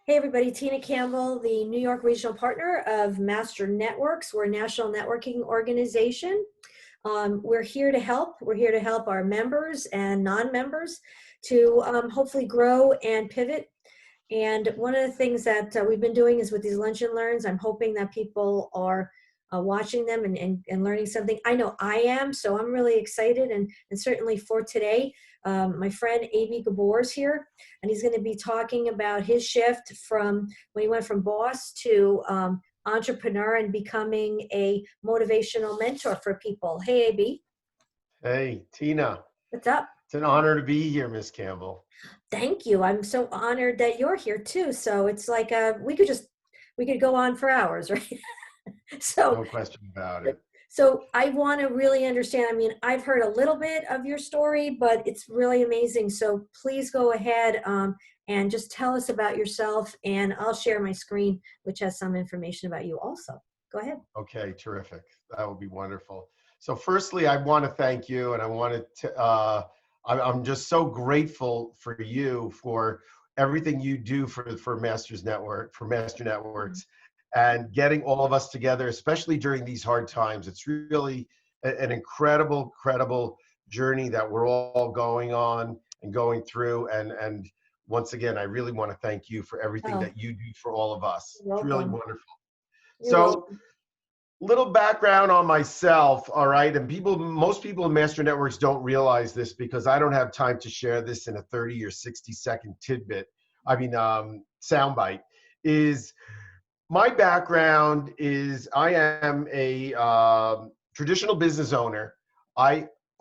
Hey everybody, Tina Campbell, the New York Regional Partner of Master Networks. We're a national networking organization. We're here to help. We're here to help our members and non-members to hopefully grow and pivot. And one of the things that we've been doing is with these lunch and learns, I'm hoping that people are watching them and learning something. I know I am, so I'm really excited. And certainly for today, my friend Abie Gabor is here, and he's going to be talking about his shift from when he went from boss to entrepreneur and becoming a motivational mentor for people. Hey, Abie, Hey, Tina. what's up? It's an honor to be here, Miss Campbell. Thank you. I'm so honored that you're here too. So it's like we could go on for hours, right? So No question about it. so I want to really understand. I mean, I've heard a little bit of your story, but it's really amazing. So please go ahead and just tell us about yourself, and I'll share my screen, which has some information about you also. Go ahead. Okay, terrific. That would be wonderful. So firstly, I want to thank you, and I wanted to, I'm just so grateful for you for everything you do for Masters Network, for Master Networks, and getting all of us together, especially during these hard times. It's really an incredible journey that we're all going on and going through. And once again, I really want to thank you for everything Oh, that you do for all of us. you're It's really welcome. wonderful. You're So welcome. little background on myself, all right? And most people in Master Networks don't realize this because I don't have time to share this in a 30 or 60-second tidbit. Soundbite. Is my background is I am a traditional business owner.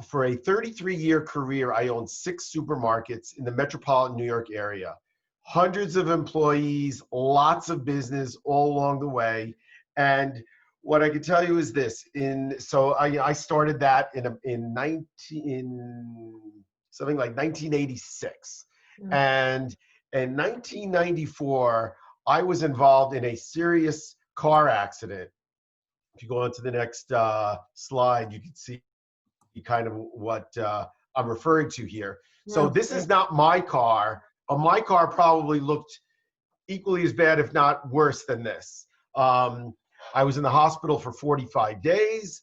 For a 33-year career, I owned 6 supermarkets in the metropolitan New York area. Hundreds of employees, lots of business all along the way. And what I can tell you is this: I started that in something like 1986, Mm. and in 1994 I was involved in a serious car accident. If you go on to the next slide, you can see kind of what I'm referring to here. So No, this is not my car. My car probably looked equally as bad, if not worse than this. I was in the hospital for 45 days.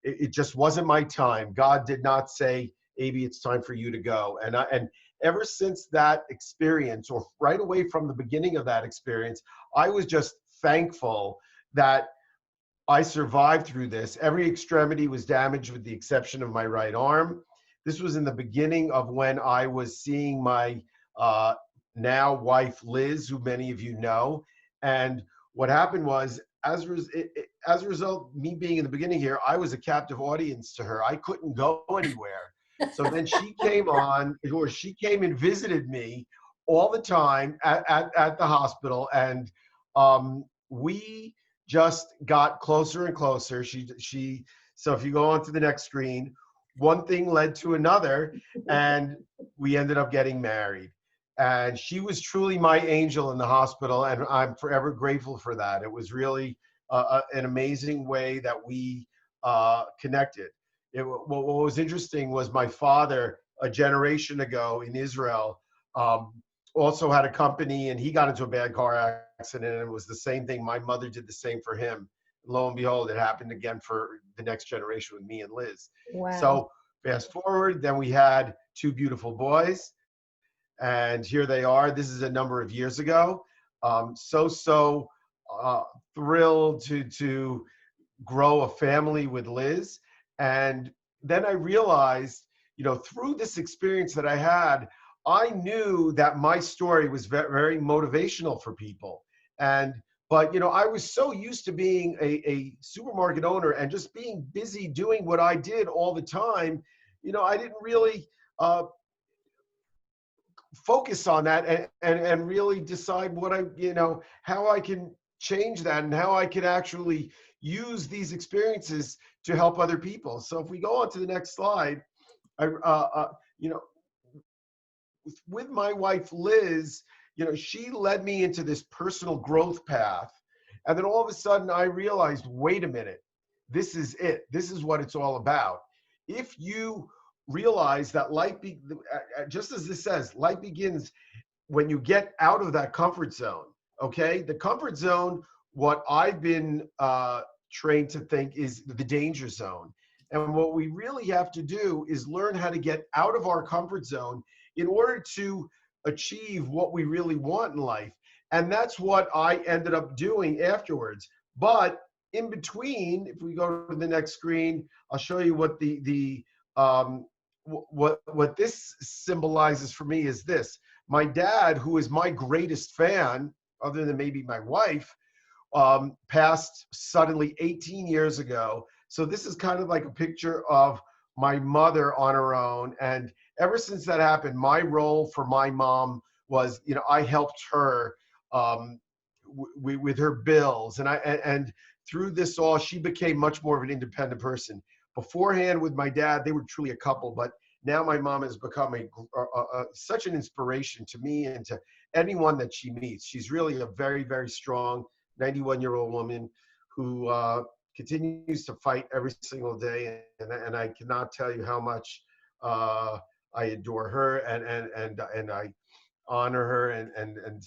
It just wasn't my time. God did not say, Abie, it's time for you to go. And ever since that experience, or right away from the beginning of that experience, I was just thankful that I survived through this. Every extremity was damaged with the exception of my right arm. This was in the beginning of when I was seeing my uh, now wife, Liz, who many of you know. And what happened was, as a result, me being in the beginning here, I was a captive audience to her. I couldn't go anywhere. So then she came on, or she came and visited me all the time at the hospital. And we just got closer and closer. So if you go on to the next screen, one thing led to another, and we ended up getting married. And she was truly my angel in the hospital, and I'm forever grateful for that. It was really an amazing way that we connected. What was interesting was my father, a generation ago in Israel, um, also had a company, and he got into a bad car accident, and it was the same thing. My mother did the same for him. Lo and behold, it happened again for the next generation with me and Liz. wow. So fast forward, then we had 2 beautiful boys, and here they are. This is a number of years ago. So thrilled to grow a family with Liz. And then I realized, through this experience that I had, I knew that my story was very motivational for people. But I was so used to being a supermarket owner and just being busy doing what I did all the time. I didn't really focus on that and really decide how I can change that and how I can actually use these experiences to help other people. So if we go on to the next slide, I, you know, with my wife, Liz, she led me into this personal growth path. And then all of a sudden I realized, wait a minute, this is it. This is what it's all about. If you realize that just as this says, life begins when you get out of that comfort zone, okay, the comfort zone, what I've been trained to think is the danger zone. And what we really have to do is learn how to get out of our comfort zone in order to achieve what we really want in life. And that's what I ended up doing afterwards. But in between, if we go to the next screen, I'll show you what what this symbolizes for me is this. My dad, who is my greatest fan, other than maybe my wife, passed suddenly 18 years ago. So this is kind of like a picture of my mother on her own. And ever since that happened, my role for my mom was, you know, I helped her with her bills. And through this all, she became much more of an independent person. Beforehand with my dad, they were truly a couple, but now my mom has become such an inspiration to me and to anyone that she meets. She's really a very, very strong 91-year-old woman who continues to fight every single day. And I cannot tell you how much I adore her and I honor her. And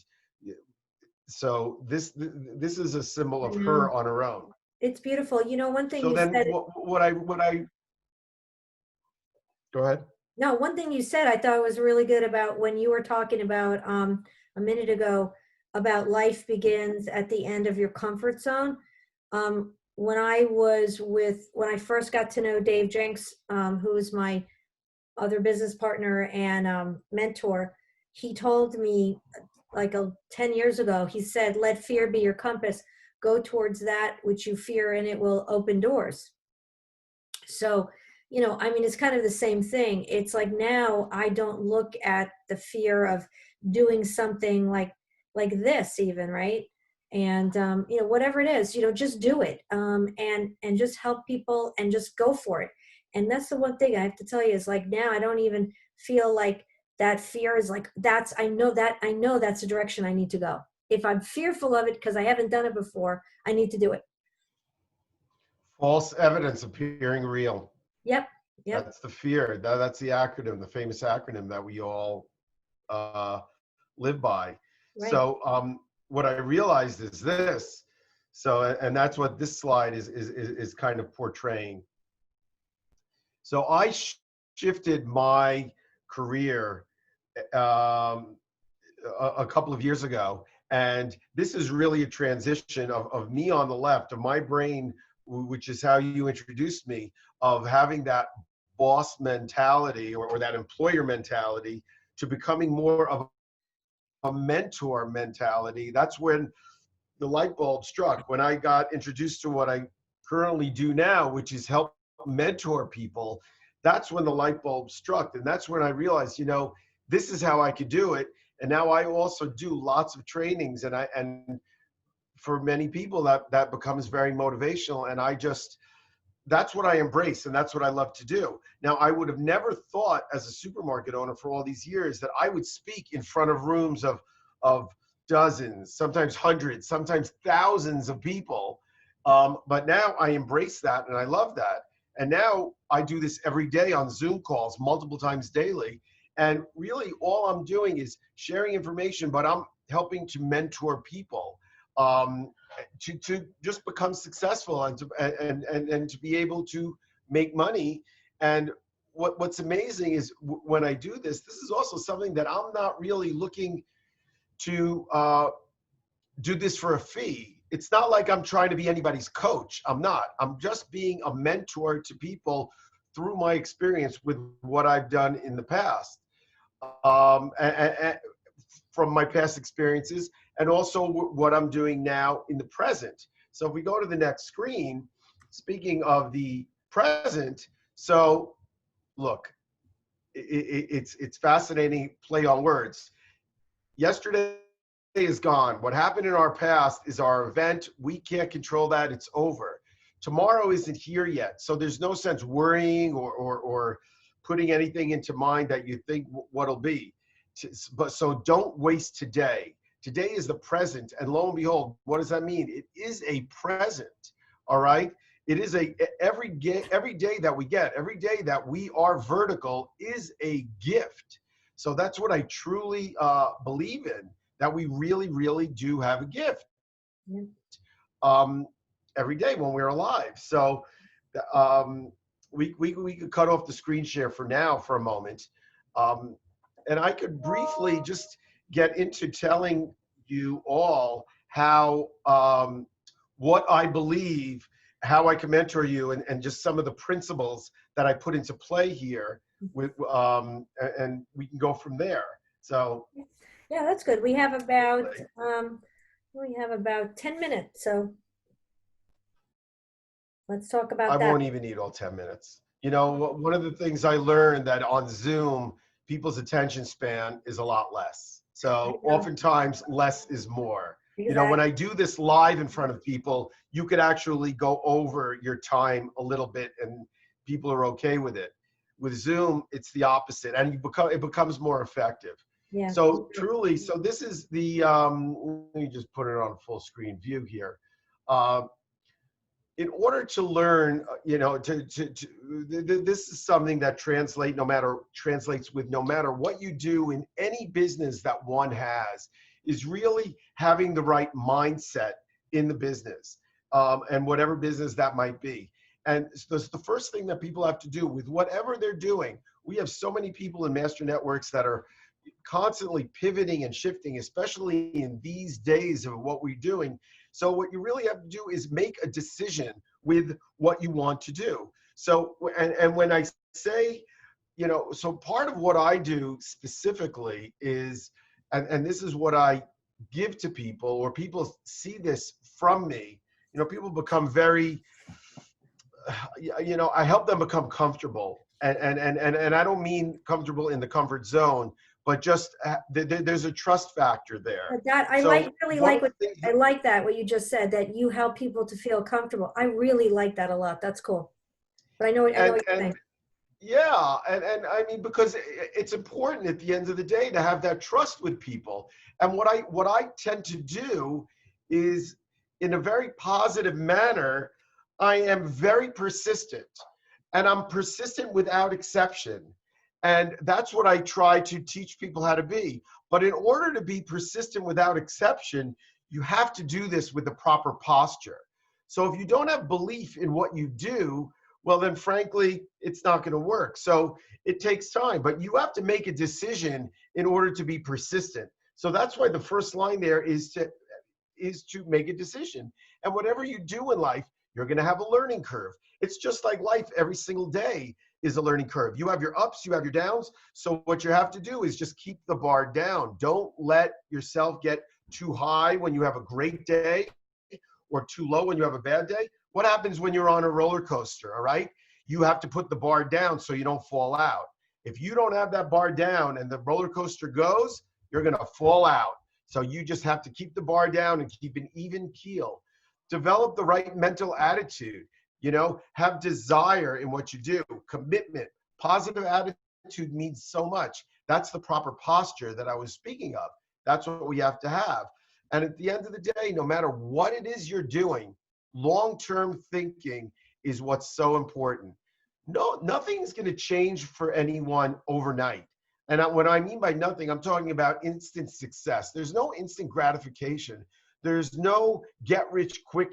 so this is a symbol of her on her own. It's beautiful. You know, one thing So you then said, what I go ahead. no, one thing you said I thought was really good about when you were talking about a minute ago about life begins at the end of your comfort zone. When I first got to know Dave Jenks, who is my other business partner and mentor, he told me like 10 years ago, he said, let fear be your compass. Go towards that which you fear and it will open doors. So, you know, I mean, it's kind of the same thing. It's like now I don't look at the fear of doing something like this even, right? And you know, whatever it is, you know, just do it, and just help people and just go for it. And that's the one thing I have to tell you is like now I don't even feel like that fear is like I know that's the direction I need to go. If I'm fearful of it because I haven't done it before, I need to do it. False evidence appearing real. Yep. Yep. That's the fear. That's the acronym, the famous acronym that we all live by. Right. So what I realized is this. So, and that's what this slide is kind of portraying. So I shifted my career a couple of years ago. And this is really a transition of me on the left, of my brain, which is how you introduced me, of having that boss mentality or that employer mentality to becoming more of a mentor mentality. That's when the light bulb struck, when I got introduced to what I currently do now, which is help mentor people. That's when the light bulb struck. And that's when I realized, you know, this is how I could do it. And now I also do lots of trainings, and for many people that becomes very motivational. And that's what I embrace, and that's what I love to do. Now, I would have never thought as a supermarket owner for all these years that I would speak in front of rooms of dozens, sometimes hundreds, sometimes thousands of people. But now I embrace that and I love that. And now I do this every day on Zoom calls, multiple times daily. And really all I'm doing is sharing information, but I'm helping to mentor people to just become successful and to be able to make money. And what's amazing is when I do this is also something that I'm not really looking to do this for a fee. It's not like I'm trying to be anybody's coach. I'm not. I'm just being a mentor to people through my experience with what I've done in the past, and from my past experiences, and also what I'm doing now in the present. So if we go to the next screen, speaking of the present, so look, it's fascinating play on words. Yesterday is gone. What happened in our past is our event. We can't control that. It's over. Tomorrow isn't here yet. So there's no sense worrying or putting anything into mind that you think what'll be. But so don't waste today. Today is the present. And lo and behold, what does that mean? It is a present. All right. It is every day that we get, every day that we are vertical is a gift. So that's what I truly believe in, that we really, really do have a gift Yeah. um, every day when we're alive. So um, we could cut off the screen share for now for a moment. Um, and I could briefly just get into telling you all how what I believe, how I can mentor you, and just some of the principles that I put into play here. With and we can go from there. So Yeah, that's good. We have about 10 minutes, so let's talk I about that. won't even need all 10 minutes. You know, one of the things I learned that on Zoom, people's attention span is a lot less. I So know. oftentimes less is more. You know, when Exactly. I do this live in front of people, you could actually go over your time a little bit and people are okay with it. With Zoom, it's the opposite and it becomes more effective. Yeah. So truly, so this is the, let me just put it on full screen view here. Uh, in order to learn, you know, this is something that translates with no matter what you do in any business that one has, is really having the right mindset in the business, and whatever business that might be. And that's the first thing that people have to do with whatever they're doing. We have so many people in Master Networks that are constantly pivoting and shifting, especially in these days of what we're doing. So what you really have to do is make a decision with what you want to do. So, and when I say, you know, so part of what I do specifically is, and this is what I give to people, or people see this from me, you know, people become very, you know, I help them become comfortable. And I don't mean comfortable in the comfort zone, but just there's a trust factor there. But that So really one like of the what things I like that what you just said, that you help people to feel comfortable. I really like that a lot. That's cool. But I know what you're and saying. yeah, and I mean, because it's important at the end of the day to have that trust with people. And what I tend to do is, in a very positive manner, I am very persistent, and I'm persistent without exception. And that's what I try to teach people how to be. But in order to be persistent without exception, you have to do this with the proper posture. So if you don't have belief in what you do, well, then frankly, it's not going to work. So it takes time, but you have to make a decision in order to be persistent. So that's why the first line there is to make a decision. And whatever you do in life, you're going to have a learning curve. It's just like life. Every single day is a learning curve. You have your ups, you have your downs. So what you have to do is just keep the bar down. Don't let yourself get too high when you have a great day, or too low when you have a bad day. What happens when you're on a roller coaster? All right, you have to put the bar down so you don't fall out. If you don't have that bar down and the roller coaster goes, you're going to fall out. So you just have to keep the bar down and keep an even keel. Develop the right mental attitude. You know, have desire in what you do, commitment. Positive attitude means so much. That's the proper posture that I was speaking of. That's what we have to have. And at the end of the day, no matter what it is you're doing, long-term thinking is what's so important. No, nothing's going to change for anyone overnight. And what I mean by nothing, I'm talking about instant success. There's no instant gratification. There's no get rich quick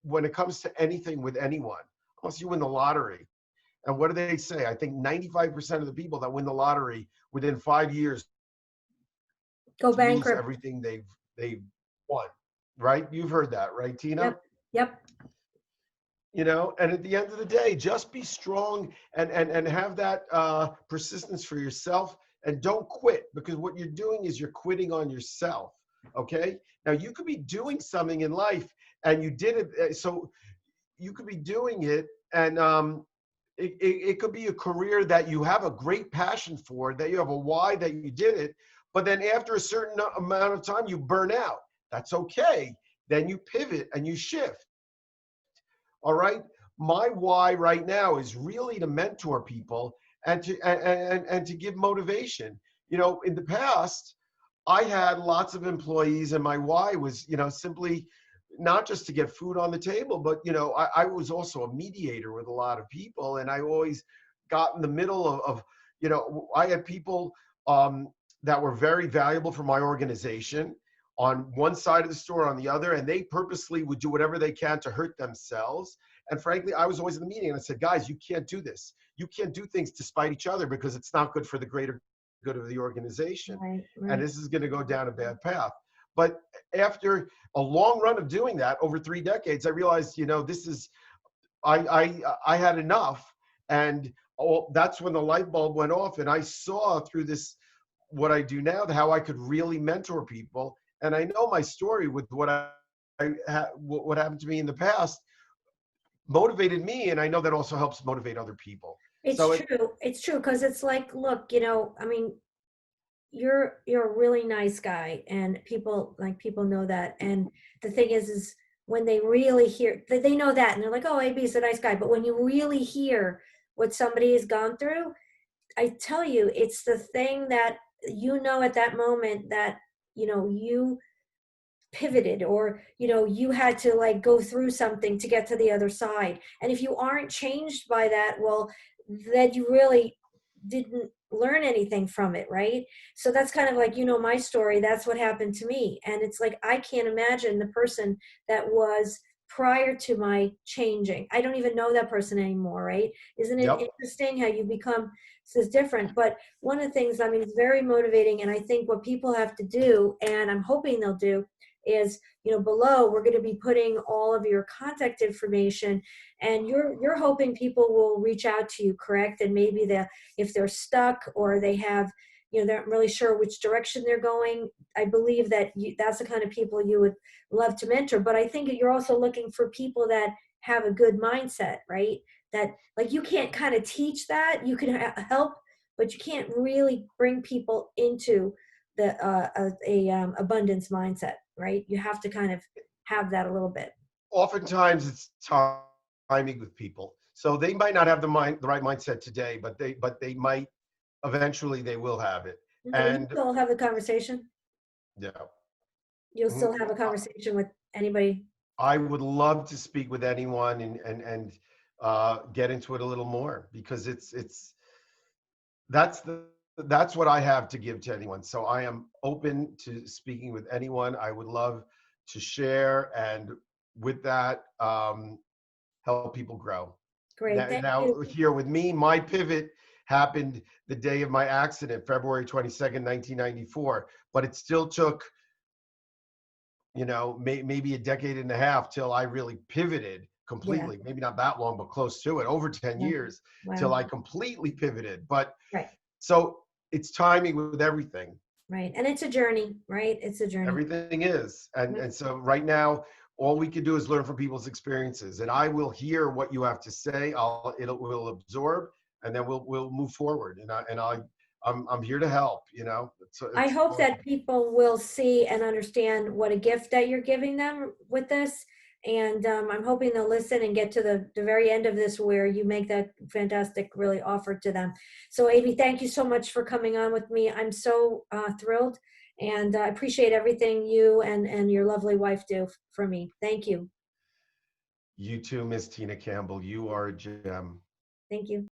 when it comes to anything with anyone, unless you win the lottery. And what do they say? I think 95% of the people that win the lottery within 5 years Go lose bankrupt. everything they've won. Right? You've heard that, right, Tina? Yep. Yep. You know, and at the end of the day, just be strong and have that persistence for yourself, and don't quit, because what you're doing is you're quitting on yourself. Okay, now you could be doing something in life and you did it, so you could be doing it, and it could be a career that you have a great passion for, that you have a why that you did it, but then after a certain amount of time you burn out. That's okay. Then you pivot and you shift. All right. My why right now is really to mentor people and to give motivation. You know, in the past, I had lots of employees, and my why was, you know, simply not just to get food on the table, but, you know, I was also a mediator with a lot of people, and I always got in the middle of you know, I had people um, that were very valuable for my organization on one side of the store, on the other, and they purposely would do whatever they can to hurt themselves. And frankly, I was always in the meeting and I said, guys, you can't do this. You can't do things to spite each other because it's not good for the greater good of the organization. Right, And right. this is going to go down a bad path. But after a long run of doing that over 3 decades, I realized, this is, I had enough. And that's when the light bulb went off. And I saw through this, what I do now, how I could really mentor people. And I know my story with what happened to me in the past motivated me, and I know that also helps motivate other people. It's So it, true. It's true because it's like, look, I mean, you're a really nice guy, and people know that. And the thing is when they really hear, they know that, and they're like, oh, AB's a nice guy. But when you really hear what somebody has gone through, I tell you, it's the thing that at that moment that you pivoted, or you had to like go through something to get to the other side. And if you aren't changed by that, well, then you really didn't learn anything from it, right? So that's kind of like, my story. That's what happened to me. And it's like, I can't imagine the person that was prior to my changing. I don't even know that person anymore, right? Isn't it yep. interesting how you become so different? But one of the things, I mean, it's very motivating. And I think what people have to do, and I'm hoping they'll do, is below we're going to be putting all of your contact information, and you're hoping people will reach out to you, correct? And maybe if they're stuck, or they have they're not really sure which direction they're going. I believe that that's the kind of people you would love to mentor. But I think you're also looking for people that have a good mindset, right? That, like, you can't kind of teach that. You can help, but you can't really bring people into the abundance mindset, right? You have to kind of have that a little bit. Oftentimes it's timing with people. So they might not have the right mindset today, but they might eventually, they will have it. Okay, but you And still have the conversation. yeah. You'll Mhm. still have a conversation with anybody. I would love to speak with anyone and get into it a little more, because that's the that's what I have to give to anyone. So I am open to speaking with anyone. I would love to share, and with that, help people grow. Great, Now, thank now you. here with me, my pivot happened the day of my accident, February 22nd, 1994. But it still took, maybe a decade and a half till I really pivoted Yeah. completely. Maybe not that long, but close to it, over 10 Wow. years till Wow. I completely pivoted. But Right. so it's timing with everything. Right. And it's a journey, right? It's a journey. Everything is. And so right now, all we can do is learn from people's experiences. And I will hear what you have to say. We'll absorb, and then we'll move forward. I'm here to help, I it's hope awesome. that people will see and understand what a gift that you're giving them with this. And I'm hoping they'll listen and get to the very end of this, where you make that fantastic, really, offer to them. So, Abie, thank you so much for coming on with me. I'm so thrilled, and I appreciate everything you and your lovely wife do for me. Thank you. You too, Miss Tina Campbell. You are a gem. Thank you.